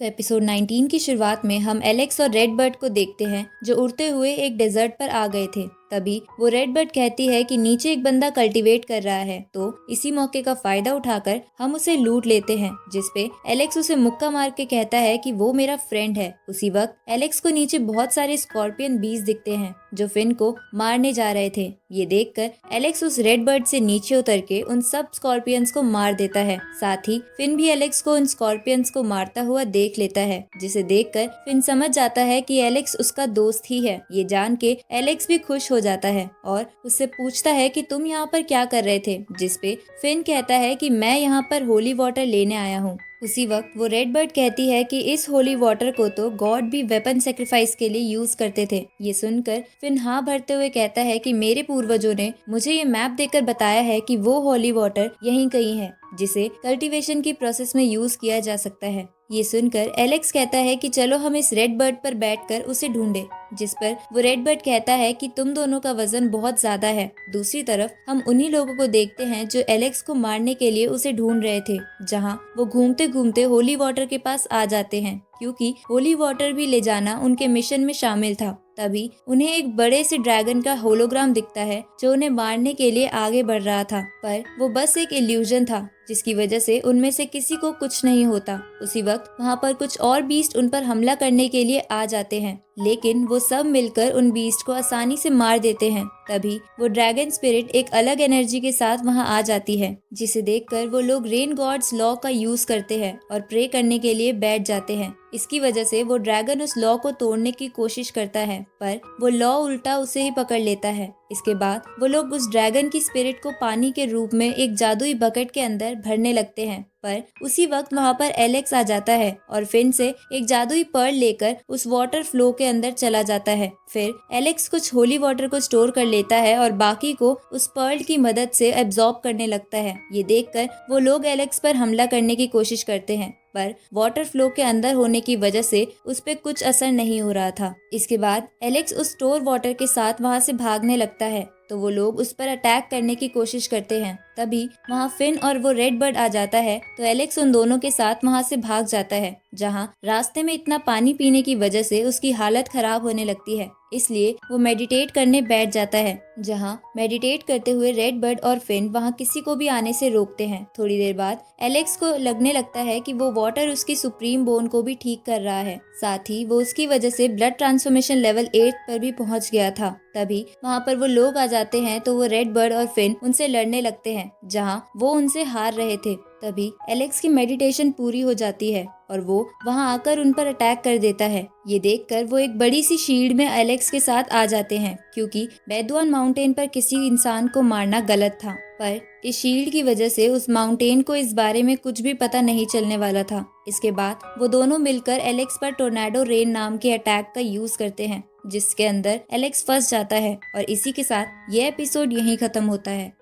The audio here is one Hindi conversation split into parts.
तो एपिसोड 19 की शुरुआत में हम एलेक्स और रेड बर्ड को देखते हैं जो उड़ते हुए एक डेजर्ट पर आ गए थे। तभी वो रेड बर्ड कहती है कि नीचे एक बंदा कल्टीवेट कर रहा है, तो इसी मौके का फायदा उठाकर हम उसे लूट लेते हैं, जिसपे एलेक्स उसे मुक्का मार के कहता है कि वो मेरा फ्रेंड है। उसी वक्त एलेक्स को नीचे बहुत सारे स्कॉर्पियन बीज दिखते हैं जो फिन को मारने जा रहे थे। ये देखकर एलेक्स उस रेड बर्ड से नीचे उतर के उन सब स्कॉर्पियंस को मार देता है। साथ ही फिन भी एलेक्स को उन स्कॉर्पियंस को मारता हुआ देख लेता है, जिसे देखकर फिन समझ जाता है कि एलेक्स उसका दोस्त ही है। ये जान के एलेक्स भी खुश हो जाता है और उससे पूछता है कि तुम यहाँ पर क्या कर रहे थे, जिसपे फिन कहता है कि मैं यहाँ पर होली वाटर लेने आया हूँ। उसी वक्त वो रेड बर्ड कहती है कि इस होली वाटर को तो गॉड भी वेपन सेक्रीफाइस के लिए यूज करते थे। ये सुनकर फिन हाँ भरते हुए कहता है कि मेरे पूर्वजों ने मुझे ये मैप देकर बताया है कि वो होली वाटर यहीं कहीं है, जिसे कल्टीवेशन की प्रोसेस में यूज किया जा सकता है। ये सुनकर एलेक्स कहता है कि चलो हम इस रेड बर्ड पर बैठकर उसे ढूंढे, जिस पर वो रेड बर्ड कहता है कि तुम दोनों का वजन बहुत ज्यादा है। दूसरी तरफ हम उन्हीं लोगों को देखते हैं जो एलेक्स को मारने के लिए उसे ढूंढ रहे थे, जहां वो घूमते घूमते होली वाटर के पास आ जाते हैं, क्योंकि होली वाटर भी ले जाना उनके मिशन में शामिल था। तभी उन्हें एक बड़े से ड्रैगन का होलोग्राम दिखता है जो उन्हें मारने के लिए आगे बढ़ रहा था, पर वो बस एक इल्यूजन था, जिसकी वजह से उनमें से किसी को कुछ नहीं होता। उसी वक्त वहाँ पर कुछ और बीस्ट उन पर हमला करने के लिए आ जाते हैं, लेकिन वो सब मिलकर उन बीस्ट को आसानी से मार देते हैं। तभी वो ड्रैगन स्पिरिट एक अलग एनर्जी के साथ वहाँ आ जाती है, जिसे देखकर वो लोग रेन गॉड्स लॉ का यूज करते हैं और प्रे करने के लिए बैठ जाते हैं। इसकी वजह से वो ड्रैगन उस लॉ को तोड़ने की कोशिश करता है, पर वो लॉ उल्टा उसे ही पकड़ लेता है। इसके बाद वो लोग उस ड्रैगन की स्पिरिट को पानी के रूप में एक जादुई बकेट के अंदर भरने लगते हैं, पर उसी वक्त वहाँ पर एलेक्स आ जाता है और फिन से एक जादुई पर्ल लेकर उस वाटर फ्लो के अंदर चला जाता है। फिर एलेक्स कुछ होली वाटर को स्टोर कर लेता है और बाकी को उस पर्ल की मदद से एब्जॉर्ब करने लगता है। ये देखकर वो लोग एलेक्स पर हमला करने की कोशिश करते हैं, पर वाटर फ्लो के अंदर होने की वजह से उस पे कुछ असर नहीं हो रहा था। इसके बाद एलेक्स उस स्टोर वाटर के साथ वहाँ से भागने लगता है, तो वो लोग उस पर अटैक करने की कोशिश करते हैं। तभी वहाँ फिन और वो रेड बर्ड आ जाता है, तो एलेक्स उन दोनों के साथ वहाँ से भाग जाता है, जहाँ रास्ते में इतना पानी पीने की वजह से उसकी हालत खराब होने लगती है। इसलिए वो मेडिटेट करने बैठ जाता है, जहाँ मेडिटेट करते हुए रेड बर्ड और फिन वहाँ किसी को भी आने से रोकते हैं। थोड़ी देर बाद एलेक्स को लगने लगता है कि वो वाटर उसकी सुप्रीम बोन को भी ठीक कर रहा है, साथ ही वो उसकी वजह से ब्लड ट्रांसफॉर्मेशन लेवल 8 पर भी पहुंच गया था। तभी वहाँ पर वो लोग आ जाते हैं, तो वो रेड बर्ड और फिन उनसे लड़ने लगते हैं, जहाँ वो उनसे हार रहे थे। तभी एलेक्स की मेडिटेशन पूरी हो जाती है और वो वहाँ आकर उन पर अटैक कर देता है। ये देखकर वो एक बड़ी सी शील्ड में एलेक्स के साथ आ जाते हैं, क्योंकि बेदवान माउंटेन पर किसी इंसान को मारना गलत था, पर इस शील्ड की वजह से उस माउंटेन को इस बारे में कुछ भी पता नहीं चलने वाला था। इसके बाद वो दोनों मिलकर एलेक्स पर टोर्नेडो रेन नाम के अटैक का यूज करते हैं, जिसके अंदर एलेक्स फंस जाता है और इसी के साथ ये एपिसोड यहीं खत्म होता है।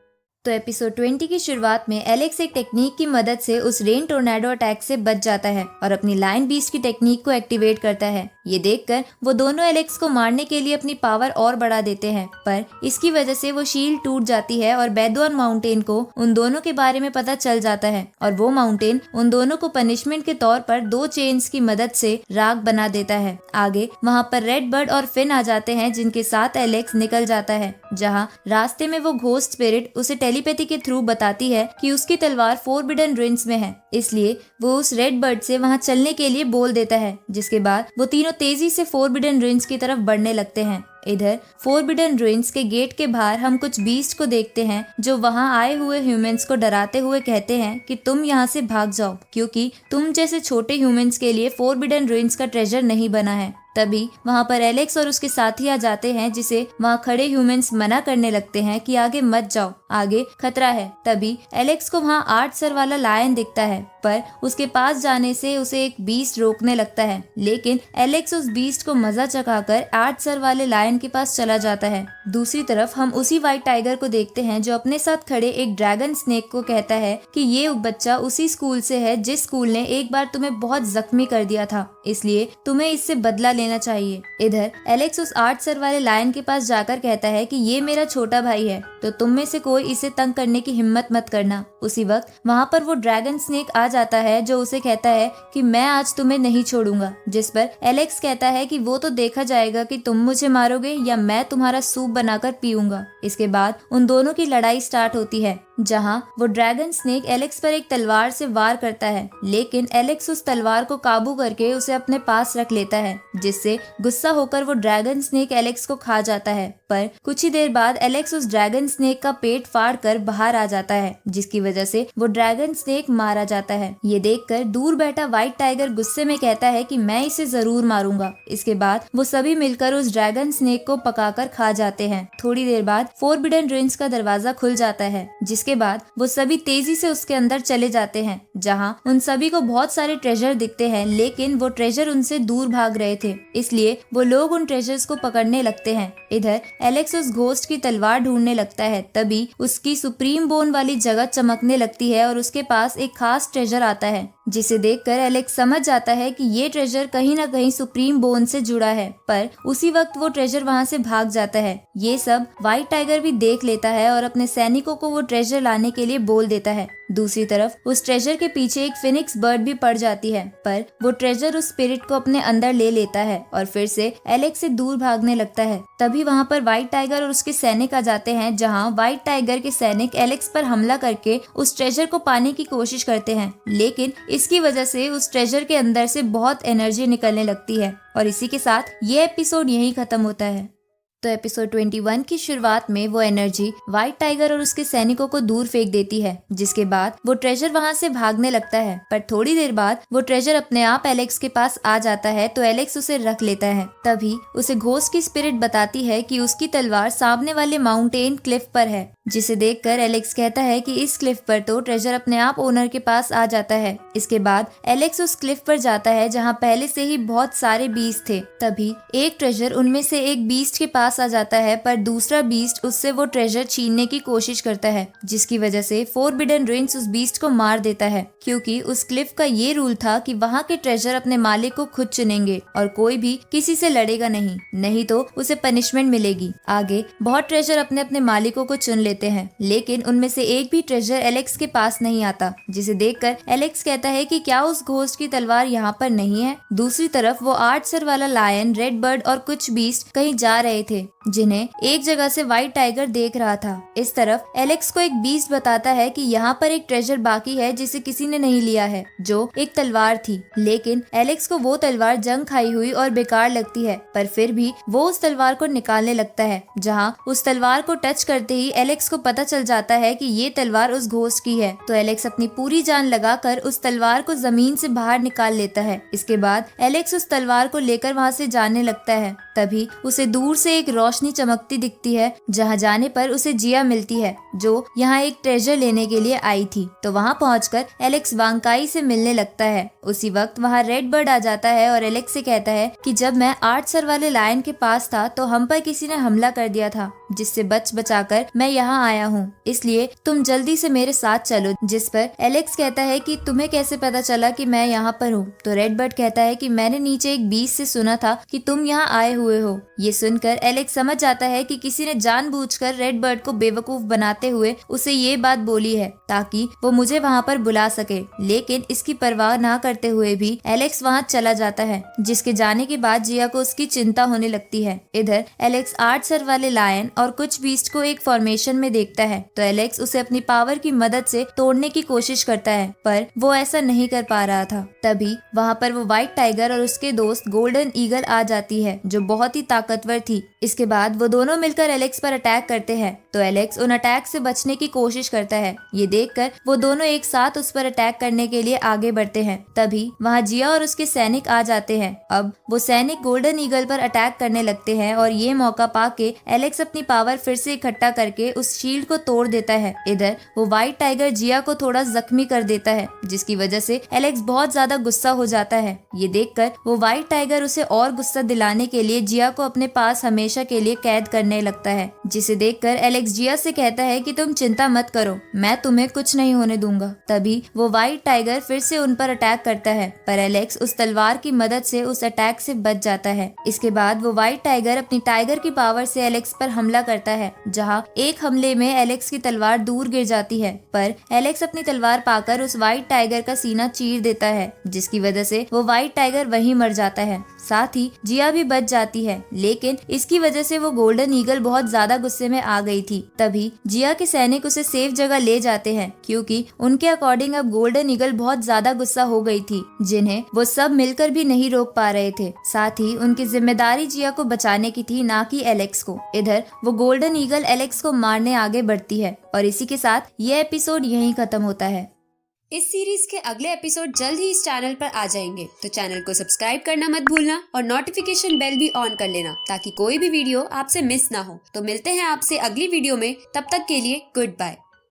तो एपिसोड 20 की शुरुआत में एलेक्स एक टेक्निक की मदद से उस रेन टोर्नेडो अटैक से बच जाता है और अपनी लायन बीस्ट की टेक्निक को एक्टिवेट करता है। ये देखकर वो दोनों एलेक्स को मारने के लिए अपनी पावर और बढ़ा देते हैं, पर इसकी वजह से वो शील्ड टूट जाती है और बेदवान माउंटेन को उन दोनों के बारे में पता चल जाता है और वो माउंटेन उन दोनों को पनिशमेंट के तौर पर 2 चेन्स की मदद से राख बना देता है। आगे वहाँ पर रेड बर्ड और फिन आ जाते हैं, जिनके साथ एलेक्स निकल जाता है, जहाँ रास्ते में वो घोस्ट स्पिरिट उसे टेलीपैथी के थ्रू बताती है कि उसकी तलवार फोरबिडन रिंग्स में है, इसलिए वो उस रेड बर्ड से वहाँ चलने के लिए बोल देता है, जिसके बाद वो तीनों तेजी से फोरबिडन रिंग्स की तरफ बढ़ने लगते हैं। इधर फोरबिडन रुइंस के गेट के बाहर हम कुछ बीस्ट को देखते हैं जो वहां आए हुए ह्यूमंस को डराते हुए कहते हैं कि तुम यहां से भाग जाओ, क्योंकि तुम जैसे छोटे ह्यूमंस के लिए फोरबिडन रुइंस का ट्रेजर नहीं बना है। तभी वहां पर एलेक्स और उसके साथी आ जाते हैं, जिसे वहां खड़े ह्यूमंस मना करने लगते हैं कि आगे मत जाओ, आगे खतरा है। तभी एलेक्स को वहां 8 सर वाला लायन दिखता है, पर उसके पास जाने से उसे एक बीस्ट रोकने लगता है, लेकिन एलेक्स उस बीस्ट को मजा चखाकर 8 सर वाले लायन के पास चला जाता है। दूसरी तरफ हम उसी व्हाइट टाइगर को देखते हैं जो अपने साथ खड़े एक ड्रैगन स्नेक को कहता है कि ये बच्चा उसी स्कूल से है जिस स्कूल ने एक बार तुम्हें बहुत जख्मी कर दिया था, इसलिए तुम्हें इससे बदला लेना चाहिए। इधर एलेक्स उस 8 सर वाले लायन के पास जाकर कहता है कि ये मेरा छोटा भाई है, तो तो तुम में से कोई इसे तंग करने की हिम्मत मत करना। उसी वक्त वहाँ पर वो ड्रैगन स्नेक आ जाता है जो उसे कहता है कि मैं आज तुम्हें नहीं छोड़ूंगा, जिस पर एलेक्स कहता है कि वो तो देखा जाएगा कि तुम मुझे मारोगे या मैं तुम्हारा सूप बनाकर पीऊंगा। इसके बाद उन दोनों की लड़ाई स्टार्ट होती है, जहां वो ड्रैगन स्नेक एलेक्स पर एक तलवार से वार करता है, लेकिन एलेक्स उस तलवार को काबू करके उसे अपने पास रख लेता है, जिससे गुस्सा होकर वो ड्रैगन स्नेक एलेक्स को खा जाता है। पर कुछ ही देर बाद एलेक्स उस ड्रैगन स्नेक का पेट फाड़ कर बाहर आ जाता है, जिसकी वजह से वो ड्रैगन स्नेक मारा जाता है। ये देखकर दूर बैठा व्हाइट टाइगर गुस्से में कहता है कि मैं इसे जरूर मारूंगा। इसके बाद वो सभी मिलकर उस ड्रैगन स्नेक को पकाकर खा जाते हैं। थोड़ी देर बाद फोरबिडन रेंज का दरवाजा खुल जाता है, जिसके बाद वो सभी तेजी से उसके अंदर चले जाते हैं, जहां उन सभी को बहुत सारे ट्रेजर दिखते हैं, लेकिन वो ट्रेजर उनसे दूर भाग रहे थे, इसलिए वो लोग उन ट्रेजर्स को पकड़ने लगते हैं। इधर एलेक्स उस घोस्ट की तलवार ढूंढने लगता है, तभी उसकी सुप्रीम बोन वाली जगह चमकने लगती है और उसके पास एक खास ट्रेजर आता है, जिसे देखकर एलेक्स समझ जाता है कि ये ट्रेजर कहीं न कहीं सुप्रीम बोन से जुड़ा है। पर उसी वक्त वो ट्रेजर वहाँ से भाग जाता है। ये सब व्हाइट टाइगर भी देख लेता है और अपने सैनिकों को वो ट्रेजर लाने के लिए बोल देता है। दूसरी तरफ उस ट्रेजर के पीछे एक फिनिक्स बर्ड भी पड़ जाती है, पर वो ट्रेजर उस स्पिरिट को अपने अंदर ले लेता है और फिर से एलेक्स से दूर भागने लगता है। तभी वहाँ पर व्हाइट टाइगर और उसके सैनिक आ जाते हैं, जहाँ व्हाइट टाइगर के सैनिक एलेक्स पर हमला करके उस ट्रेजर को पाने की कोशिश करते हैं, लेकिन इसकी वजह से उस ट्रेजर के अंदर से बहुत एनर्जी निकलने लगती है। और इसी के साथ ये एपिसोड यहीं खत्म होता है। तो एपिसोड 21 की शुरुआत में वो एनर्जी व्हाइट टाइगर और उसके सैनिकों को दूर फेंक देती है, जिसके बाद वो ट्रेजर वहाँ से भागने लगता है। पर थोड़ी देर बाद वो ट्रेजर अपने आप एलेक्स के पास आ जाता है, तो एलेक्स उसे रख लेता है। तभी उसे घोस्ट की स्पिरिट बताती है कि उसकी तलवार सामने वाले माउंटेन क्लिफ पर है, जिसे देखकर एलेक्स कहता है कि इस क्लिफ पर तो ट्रेजर अपने आप ओनर के पास आ जाता है। इसके बाद एलेक्स उस क्लिफ पर जाता है जहाँ पहले से ही बहुत सारे बीस्ट थे। तभी एक ट्रेजर उनमें से एक बीस्ट के पास आ जाता है, पर दूसरा बीस्ट उससे वो ट्रेजर छीनने की कोशिश करता है, जिसकी वजह से फोरबिडन रेंज उस बीस्ट को मार देता है, क्योंकि उस क्लिफ का ये रूल था कि वहाँ के ट्रेजर अपने मालिक को खुद चुनेंगे और कोई भी किसी से लड़ेगा नहीं तो उसे पनिशमेंट मिलेगी। आगे बहुत ट्रेजर अपने अपने मालिकों को चुन लेते हैं, लेकिन उनमें से एक भी ट्रेजर एलेक्स के पास नहीं आता, जिसे देखकर एलेक्स कहता है कि क्या उस घोस्ट की तलवार यहाँ पर नहीं है। दूसरी तरफ वो 8 सर वाला लायन, रेड बर्ड और कुछ बीस्ट कहीं जा रहे थे, जिन्हें एक जगह से व्हाइट टाइगर देख रहा था। इस तरफ एलेक्स को एक बीस्ट बताता है कि यहाँ पर एक ट्रेजर बाकी है जिसे किसी ने नहीं लिया है, जो एक तलवार थी, लेकिन एलेक्स को वो तलवार जंग खाई हुई और बेकार लगती है, पर फिर भी वो उस तलवार को निकालने लगता है, जहाँ उस तलवार को टच करते ही एलेक्स को पता चल जाता है कि ये तलवार उस घोस्ट की है। तो एलेक्स अपनी पूरी जान लगाकर उस तलवार को जमीन से बाहर निकाल लेता है। इसके बाद एलेक्स उस तलवार को लेकर वहाँ से जाने लगता है। तभी उसे दूर से एक रोशनी चमकती दिखती है, जहाँ जाने पर उसे जिया मिलती है, जो यहाँ एक ट्रेजर लेने के लिए आई थी। तो वहाँ पहुंचकर एलेक्स वांकाई से मिलने लगता है। उसी वक्त वहाँ रेड बर्ड आ जाता है और एलेक्स से कहता है कि जब मैं 8 सर वाले लायन के पास था तो हम पर किसी ने हमला कर दिया था, जिससे बचाकर मैं यहाँ आया हूँ, इसलिए तुम जल्दी से मेरे साथ चलो। जिस पर एलेक्स कहता है कि तुम्हें कैसे पता चला कि मैं यहाँ पर हूँ। तो रेड बर्ड कहता है कि मैंने नीचे एक बीस्ट से सुना था कि तुम यहाँ आए हुए हो। ये सुनकर एलेक्स समझ जाता है कि किसी ने जानबूझकर रेड बर्ड को बेवकूफ बनाते हुए उसे ये बात बोली है, ताकि वो मुझे वहाँ पर बुला सके। लेकिन इसकी परवाह ना करते हुए भी एलेक्स वहाँ चला जाता है, जिसके जाने के बाद जिया को उसकी चिंता होने लगती है। इधर एलेक्स 8 सर वाले लायन और कुछ बीस्ट को एक फॉर्मेशन में देखता है, तो एलेक्स उसे अपनी पावर की मदद से तोड़ने की कोशिश करता है, पर वो ऐसा नहीं कर पा रहा था। तभी वहाँ पर वो व्हाइट टाइगर और उसके दोस्त गोल्डन ईगल आ जाती है, जो बहुत ही ताकतवर थी। इसके बाद वो दोनों मिलकर एलेक्स पर अटैक करते हैं, तो एलेक्स उन अटैक से बचने की कोशिश करता है। ये देखकर वो दोनों एक साथ उस पर अटैक करने के लिए आगे बढ़ते हैं। तभी वहाँ जिया और उसके सैनिक आ जाते हैं। अब वो सैनिक गोल्डन ईगल पर अटैक करने लगते हैं और ये मौका पाके एलेक्स अपनी पावर फिर से इकट्ठा करके उस शील्ड को तोड़ देता है। इधर वो व्हाइट टाइगर जिया को थोड़ा जख्मी कर देता है, जिसकी वजह से एलेक्स बहुत ज्यादा गुस्सा हो जाता है। ये देखकर वो व्हाइट टाइगर उसे और गुस्सा दिलाने के लिए जिया को अपने पास हमेशा के लिए कैद करने लगता है, जिसे देखकर एलेक्स जिया से कहता है कि तुम चिंता मत करो, मैं तुम्हें कुछ नहीं होने दूंगा। तभी वो व्हाइट टाइगर फिर से उन पर अटैक करता है, पर एलेक्स उस तलवार की मदद से उस अटैक से बच जाता है। इसके बाद वो व्हाइट टाइगर अपनी टाइगर की पावर से एलेक्स पर हमला करता है, जहां एक हमले में एलेक्स की तलवार दूर गिर जाती है, पर एलेक्स अपनी तलवार पाकर उस व्हाइट टाइगर का सीना चीर देता है, जिसकी वजह से वो व्हाइट टाइगर वहीं मर जाता है। साथ ही जिया भी बच जाती है, लेकिन इसकी वजह से वो गोल्डन ईगल बहुत ज्यादा गुस्से में आ गई थी। तभी जिया के सैनिक उसे सेफ जगह ले जाते हैं, क्योंकि उनके अकॉर्डिंग अब गोल्डन ईगल बहुत ज्यादा गुस्सा हो गई थी, जिन्हें वो सब मिलकर भी नहीं रोक पा रहे थे। साथ ही उनकी जिम्मेदारी जिया को बचाने की थी, ना कि एलेक्स को। इधर वो गोल्डन ईगल एलेक्स को मारने आगे बढ़ती है और इसी के साथ ये एपिसोड यहीं खत्म होता है। इस सीरीज के अगले एपिसोड जल्द ही इस चैनल पर आ जाएंगे, तो चैनल को सब्सक्राइब करना मत भूलना और नोटिफिकेशन बेल भी ऑन कर लेना, ताकि कोई भी वीडियो आपसे मिस ना हो। तो मिलते हैं आपसे अगली वीडियो में, तब तक के लिए गुड बाय।